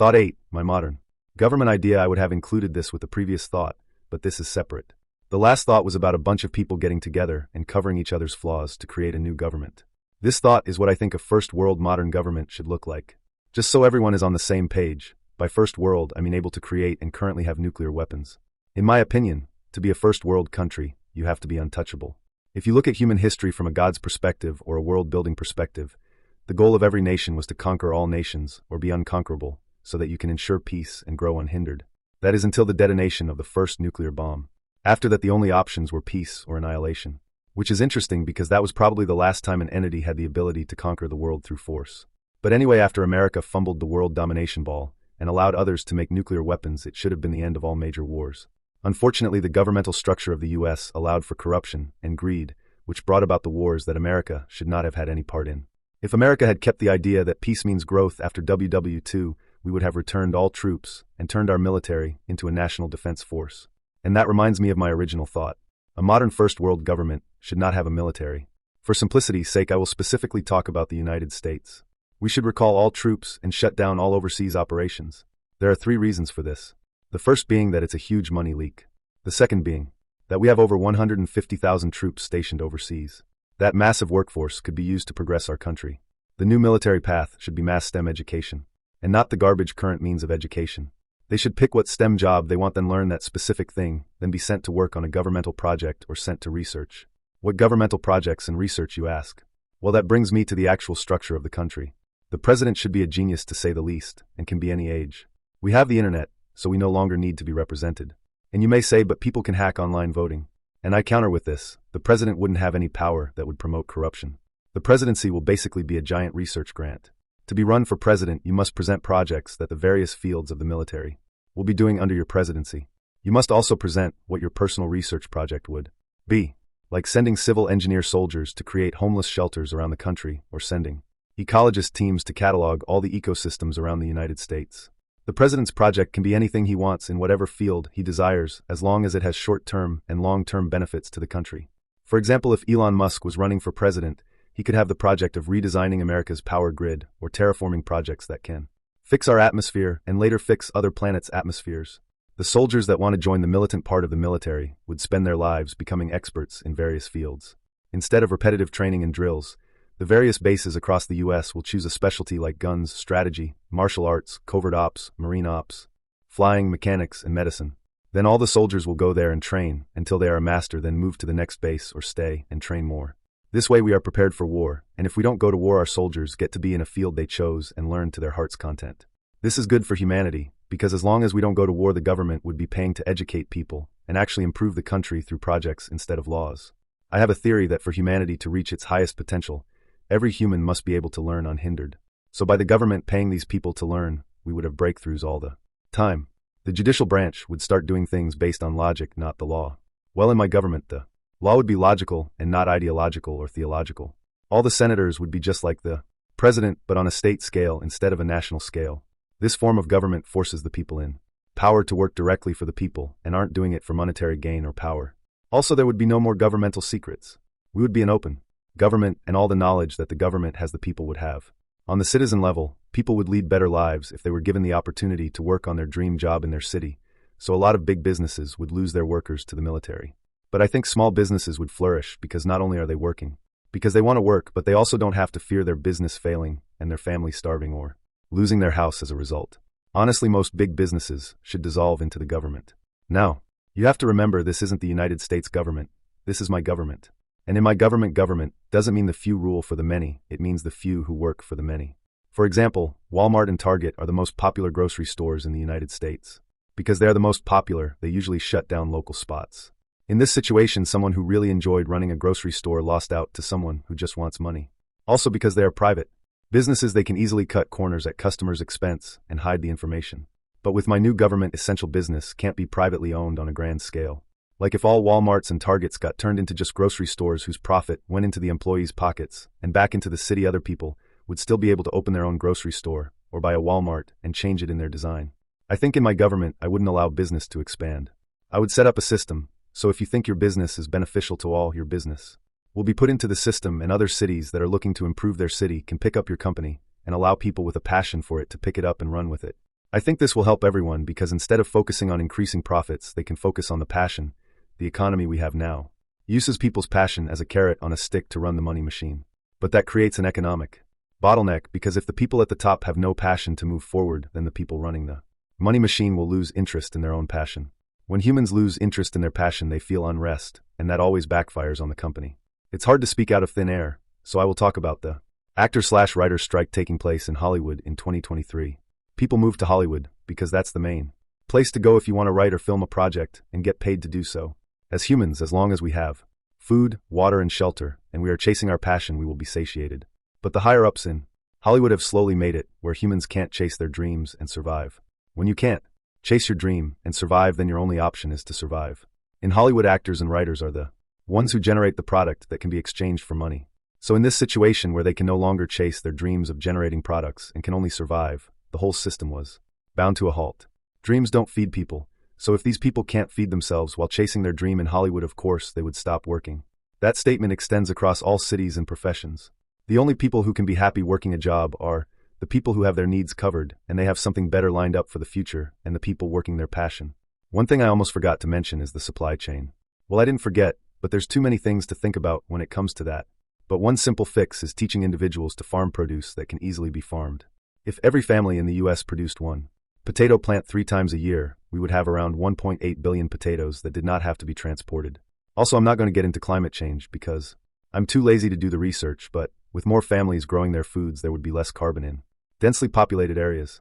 Thought 8, my modern government idea. I would have included this with the previous thought, but this is separate. The last thought was about a bunch of people getting together and covering each other's flaws to create a new government. This thought is what I think a first world modern government should look like. Just so everyone is on the same page. By first world, I mean able to create and currently have nuclear weapons. In my opinion, to be a first world country, you have to be untouchable. If you look at human history from a God's perspective or a world-building perspective, the goal of every nation was to conquer all nations or be unconquerable so that you can ensure peace and grow unhindered. That is until the detonation of the first nuclear bomb. After that, the only options were peace or annihilation. Which is interesting because that was probably the last time an entity had the ability to conquer the world through force. But anyway, after America fumbled the world domination ball and allowed others to make nuclear weapons, it should have been the end of all major wars. Unfortunately, the governmental structure of the US allowed for corruption and greed, which brought about the wars that America should not have had any part in. If America had kept the idea that peace means growth after WW2, we would have returned all troops and turned our military into a national defense force. And that reminds me of my original thought. A modern first world government should not have a military. For simplicity's sake, I will specifically talk about the United States. We should recall all troops and shut down all overseas operations. There are 3 reasons for this. The first being that it's a huge money leak. The second being that we have over 150,000 troops stationed overseas. That massive workforce could be used to progress our country. The new military path should be mass STEM education, and not the garbage current means of education. They should pick what STEM job they want, then learn that specific thing, then be sent to work on a governmental project or sent to research. What governmental projects and research, you ask? Well, that brings me to the actual structure of the country. The president should be a genius, to say the least, and can be any age. We have the internet, so we no longer need to be represented. And you may say, but people can hack online voting. And I counter with this: the president wouldn't have any power that would promote corruption. The presidency will basically be a giant research grant. To be run for president, you must present projects that the various fields of the military will be doing under your presidency. You must also present what your personal research project would be, like sending civil engineer soldiers to create homeless shelters around the country, or sending ecologist teams to catalog all the ecosystems around the United States. The president's project can be anything he wants in whatever field he desires, as long as it has short-term and long-term benefits to the country. For example, if Elon Musk was running for president, he could have the project of redesigning America's power grid or terraforming projects that can fix our atmosphere and later fix other planets' atmospheres. The soldiers that want to join the militant part of the military would spend their lives becoming experts in various fields. Instead of repetitive training and drills, the various bases across the U.S. will choose a specialty like guns, strategy, martial arts, covert ops, marine ops, flying, mechanics, and medicine. Then all the soldiers will go there and train until they are a master, then move to the next base or stay and train more. This way we are prepared for war, and if we don't go to war, our soldiers get to be in a field they chose and learn to their heart's content. This is good for humanity, because as long as we don't go to war, the government would be paying to educate people and actually improve the country through projects instead of laws. I have a theory that for humanity to reach its highest potential, every human must be able to learn unhindered. So by the government paying these people to learn, we would have breakthroughs all the time. The judicial branch would start doing things based on logic, not the law. Well, in my government, the law would be logical and not ideological or theological. All the senators would be just like the president, but on a state scale instead of a national scale. This form of government forces the people in power to work directly for the people and aren't doing it for monetary gain or power. Also, there would be no more governmental secrets. We would be an open government, and all the knowledge that the government has the people would have. On the citizen level, people would lead better lives if they were given the opportunity to work on their dream job in their city, so a lot of big businesses would lose their workers to the military. But I think small businesses would flourish because not only are they working because they want to work, but they also don't have to fear their business failing and their family starving or losing their house as a result. Honestly, most big businesses should dissolve into the government. Now, you have to remember, this isn't the United States government. This is my government. And in my government doesn't mean the few rule for the many, it means the few who work for the many. For example, Walmart and Target are the most popular grocery stores in the United States. Because they are the most popular, they usually shut down local spots. In this situation, someone who really enjoyed running a grocery store lost out to someone who just wants money. Also, because they are private businesses, they can easily cut corners at customers' expense and hide the information. But with my new government, essential business can't be privately owned on a grand scale. Like if all Walmarts and Targets got turned into just grocery stores whose profit went into the employees' pockets and back into the city, other people would still be able to open their own grocery store or buy a Walmart and change it in their design. I think in my government, I wouldn't allow business to expand. I would set up a system, so if you think your business is beneficial to all, your business will be put into the system, and other cities that are looking to improve their city can pick up your company and allow people with a passion for it to pick it up and run with it. I think this will help everyone because instead of focusing on increasing profits, they can focus on the passion, the economy we have now. Uses people's passion as a carrot on a stick to run the money machine. But that creates an economic bottleneck because if the people at the top have no passion to move forward, then the people running the money machine will lose interest in their own passion. When humans lose interest in their passion, they feel unrest, and that always backfires on the company. It's hard to speak out of thin air, so I will talk about the actor/writer strike taking place in Hollywood in 2023. People move to Hollywood because that's the main place to go if you want to write or film a project and get paid to do so. As humans, as long as we have food, water, and shelter, and we are chasing our passion, we will be satiated. But the higher-ups in Hollywood have slowly made it where humans can't chase their dreams and survive. When you can't chase your dream and survive, then your only option is to survive. In Hollywood, actors and writers are the ones who generate the product that can be exchanged for money. So in this situation where they can no longer chase their dreams of generating products and can only survive, the whole system was bound to a halt. Dreams don't feed people, so if these people can't feed themselves while chasing their dream in Hollywood, of course they would stop working. That statement extends across all cities and professions. The only people who can be happy working a job are the people who have their needs covered and they have something better lined up for the future, and the people working their passion. One thing I almost forgot to mention is the supply chain. Well, I didn't forget, but there's too many things to think about when it comes to that. But one simple fix is teaching individuals to farm produce that can easily be farmed. If every family in the US produced one potato plant 3 times a year, we would have around 1.8 billion potatoes that did not have to be transported. Also, I'm not going to get into climate change because I'm too lazy to do the research, but with more families growing their foods, there would be less carbon in densely populated areas.